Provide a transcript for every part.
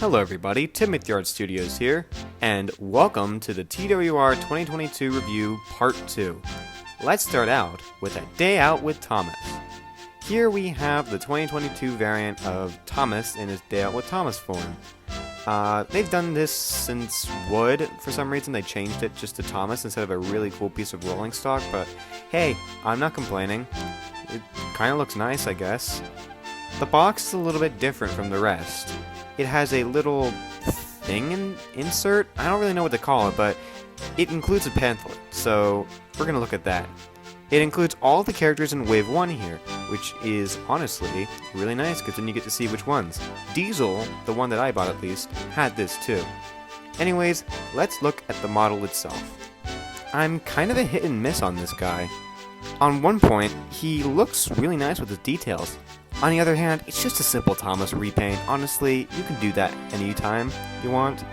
Hello everybody, TWR Studios here, and welcome to the TWR 2022 review part 2. Let's start out with A Day Out with Thomas. Here we have the 2022 variant of Thomas in his Day Out with Thomas form. They've done this since Wood. For some reason they changed it just to Thomas instead of a really cool piece of rolling stock, but hey, I'm not complaining. It kinda looks nice, I guess. The box is a little bit different from the rest. It has a little thing insert. I don't really know what to call it, but it includes a pamphlet, so we're going to look at that. It includes all the characters in Wave 1 here, which is honestly really nice because then you get to see which ones. Diesel, the one that I bought at least, had this too. Anyways, let's look at the model itself. I'm kind of a hit and miss on this guy. On one point, he looks really nice with his details. On the other hand, it's just a simple Thomas repaint. Honestly, you can do that anytime you want.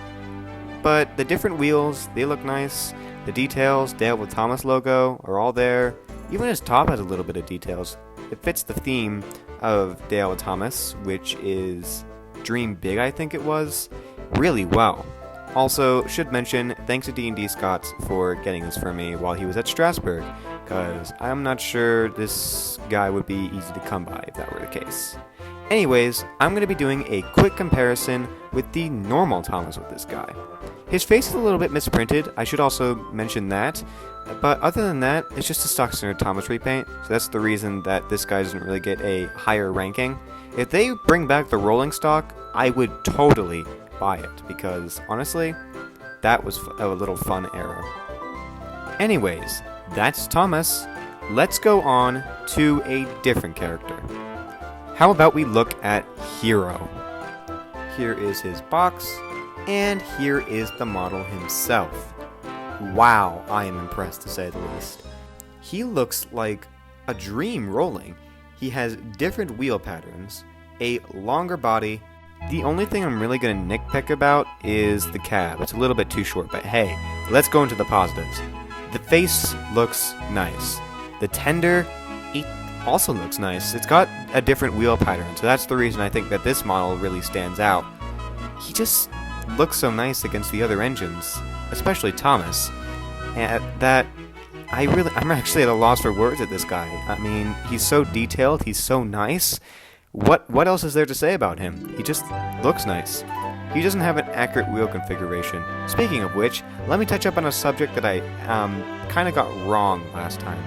But the different wheels, they look nice. The details, Day Out with Thomas logo, are all there. Even his top has a little bit of details. It fits the theme of Day Out with Thomas, which is Dream Big, I think it was, really well. Also, should mention, thanks to D&D Scots for getting this for me while he was at Strasbourg, because I'm not sure this guy would be easy to come by if that were the case. Anyways, I'm going to be doing a quick comparison with the normal Thomas with this guy. His face is a little bit misprinted, I should also mention that, but other than that, it's just a stock standard Thomas repaint, so that's the reason that this guy doesn't really get a higher ranking. If they bring back the rolling stock, I would totally buy it, because honestly, that was a little fun era. Anyways, that's Thomas. Let's go on to a different character. How about we look at Hiro? Here is his box, and here is the model himself. Wow, I am impressed to say the least. He looks like a dream rolling. He has different wheel patterns, a longer body. The only thing I'm really going to nitpick about is the cab. It's a little bit too short, but hey, let's go into the positives. The face looks nice. The tender, it also looks nice. It's got a different wheel pattern, so that's the reason I think that this model really stands out. He just looks so nice against the other engines, especially Thomas, that I'm actually at a loss for words at this guy. I mean, he's so detailed, he's so nice. What else is there to say about him? He just looks nice. He doesn't have an accurate wheel configuration. Speaking of which, let me touch up on a subject that I kind of got wrong last time.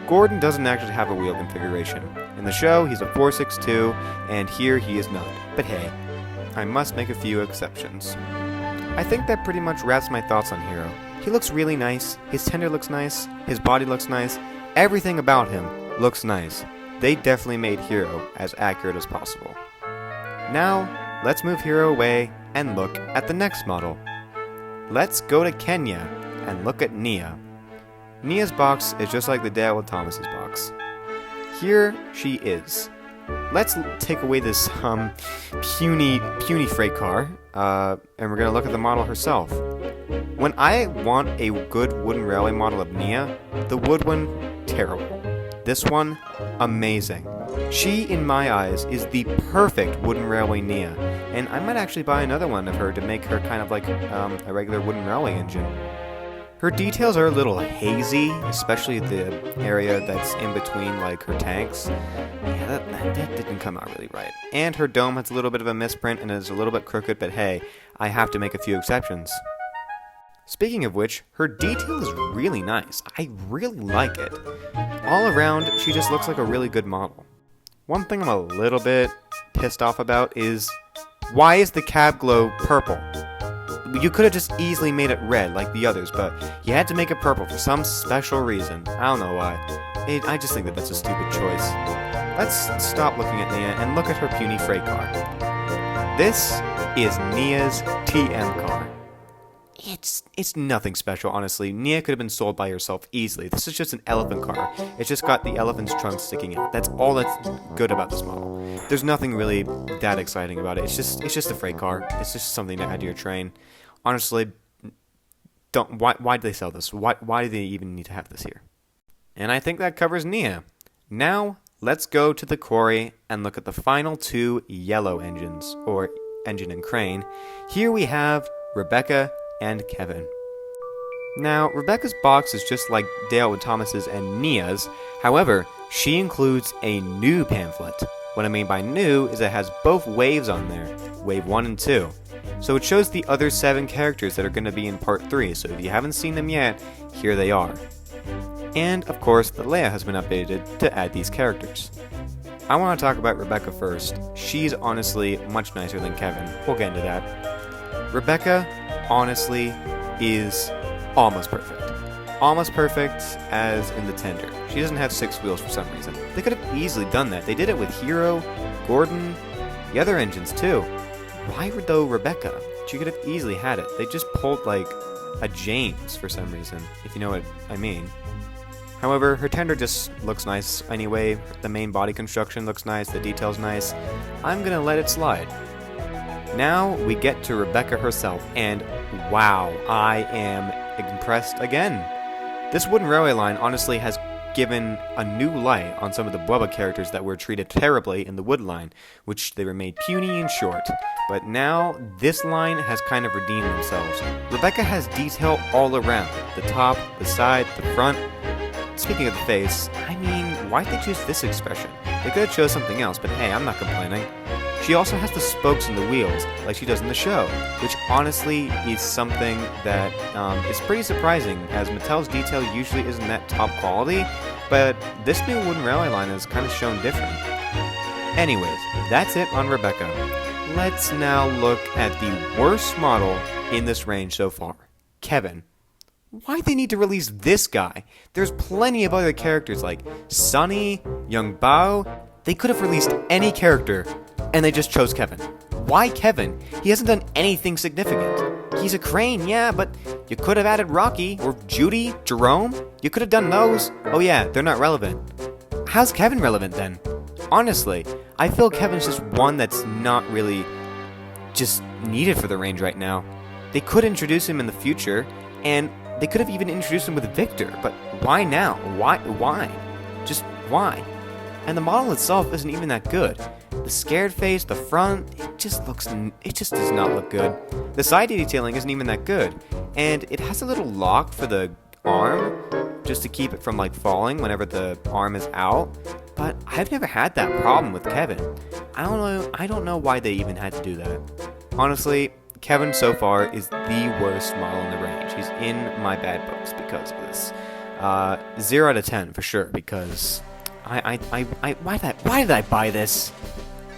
Gordon doesn't actually have a wheel configuration. In the show, he's a 462, and here he is not. But hey, I must make a few exceptions. I think that pretty much wraps my thoughts on Hiro. He looks really nice, his tender looks nice, his body looks nice, everything about him looks nice. They definitely made Hiro as accurate as possible. Now, let's move Hiro away and look at the next model. Let's go to Kenya and look at Nia. Nia's box is just like the Day Out with Thomas's box. Here she is. Let's take away this puny freight car, and we're gonna look at the model herself. When I want a good wooden railway model of Nia, the wood one, terrible. This one, amazing. She, in my eyes, is the perfect wooden railway Nia, and I might actually buy another one of her to make her kind of like a regular wooden railway engine. Her details are a little hazy, especially the area that's in between like her tanks. Yeah, that didn't come out really right. And her dome has a little bit of a misprint and is a little bit crooked, but hey, I have to make a few exceptions. Speaking of which, her detail is really nice. I really like it. All around, she just looks like a really good model. One thing I'm a little bit pissed off about is, why is the cab glow purple? You could have just easily made it red like the others, but you had to make it purple for some special reason. I don't know why. I just think that that's a stupid choice. Let's stop looking at Nia and look at her puny freight car. This is Nia's TM car. It's nothing special, honestly. Nia could have been sold by herself easily. This is just an elephant car. It's just got the elephant's trunk sticking out. That's all that's good about this model. There's nothing really that exciting about it. It's just a freight car. It's just something to add to your train. Honestly, why do they sell this? Why do they even need to have this here? And I think that covers Nia. Now, let's go to the quarry and look at the final two yellow engines, or engine and crane, here we have Rebecca and Kevin. Now, Rebecca's box is just like Dale with Thomas's and Nia's, however, she includes a new pamphlet. What I mean by new is it has both waves on there, wave 1 and 2. So it shows the other 7 characters that are going to be in part 3, so if you haven't seen them yet, here they are. And, of course, the layout has been updated to add these characters. I want to talk about Rebecca first. She's honestly much nicer than Kevin. We'll get into that. Rebecca, honestly, is almost perfect. Almost perfect as in the tender. She doesn't have 6 wheels for some reason. They could have easily done that. They did it with Hiro, Gordon, the other engines too. Why though Rebecca? She could have easily had it. They just pulled like a James for some reason, if you know what I mean. However, her tender just looks nice anyway. The main body construction looks nice, the detail's nice. I'm gonna let it slide. Now we get to Rebecca herself, and wow, I am impressed again. This wooden railway line honestly has given a new light on some of the Bubba characters that were treated terribly in the wood line, which they were made puny and short. But now this line has kind of redeemed themselves. Rebecca has detail all around, the top, the side, the front. Speaking of the face, I mean, why'd they choose this expression? They could have chose something else, but hey, I'm not complaining. She also has the spokes in the wheels, like she does in the show, which honestly is something that is pretty surprising, as Mattel's detail usually isn't that top quality, but this new wooden railway line is kind of shown different. Anyways, that's it on Rebecca. Let's now look at the worst model in this range so far, Kevin. Why'd they need to release this guy? There's plenty of other characters like Sunny, Young Bao. They could have released any character, and they just chose Kevin. Why Kevin? He hasn't done anything significant. He's a crane, yeah, but you could have added Rocky, or Judy, Jerome. You could have done those. Oh yeah, they're not relevant. How's Kevin relevant then? Honestly, I feel Kevin's just one that's not really just needed for the range right now. They could introduce him in the future, and they could have even introduced him with Victor, but why now? Why? Just why? And the model itself isn't even that good. The scared face, the front, it just does not look good. The side detailing isn't even that good. And it has a little lock for the arm, just to keep it from like falling whenever the arm is out. But I've never had that problem with Kevin. I don't know why they even had to do that. Honestly, Kevin so far is the worst model in the range. He's in my bad books because of this. 0 out of 10 for sure, because why did I buy this?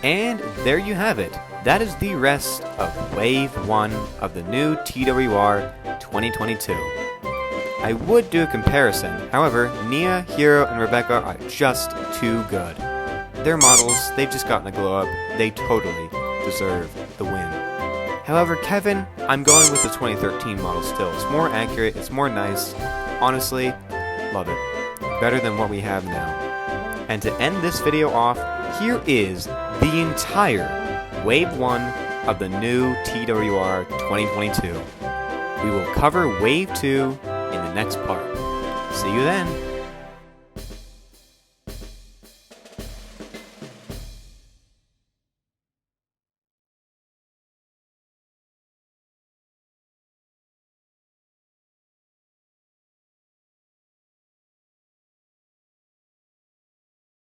And there you have it. That is the rest of Wave 1 of the new TWR 2022. I would do a comparison, however, Nia, Hiro, and Rebecca are just too good. Their models, they've just gotten a glow up. They totally deserve the win. However, Kevin, I'm going with the 2013 model still. It's more accurate, it's more nice. Honestly, love it. Better than what we have now. And to end this video off, here is the entire Wave 1 of the new TWR 2022. We will cover Wave 2 in the next part. See you then!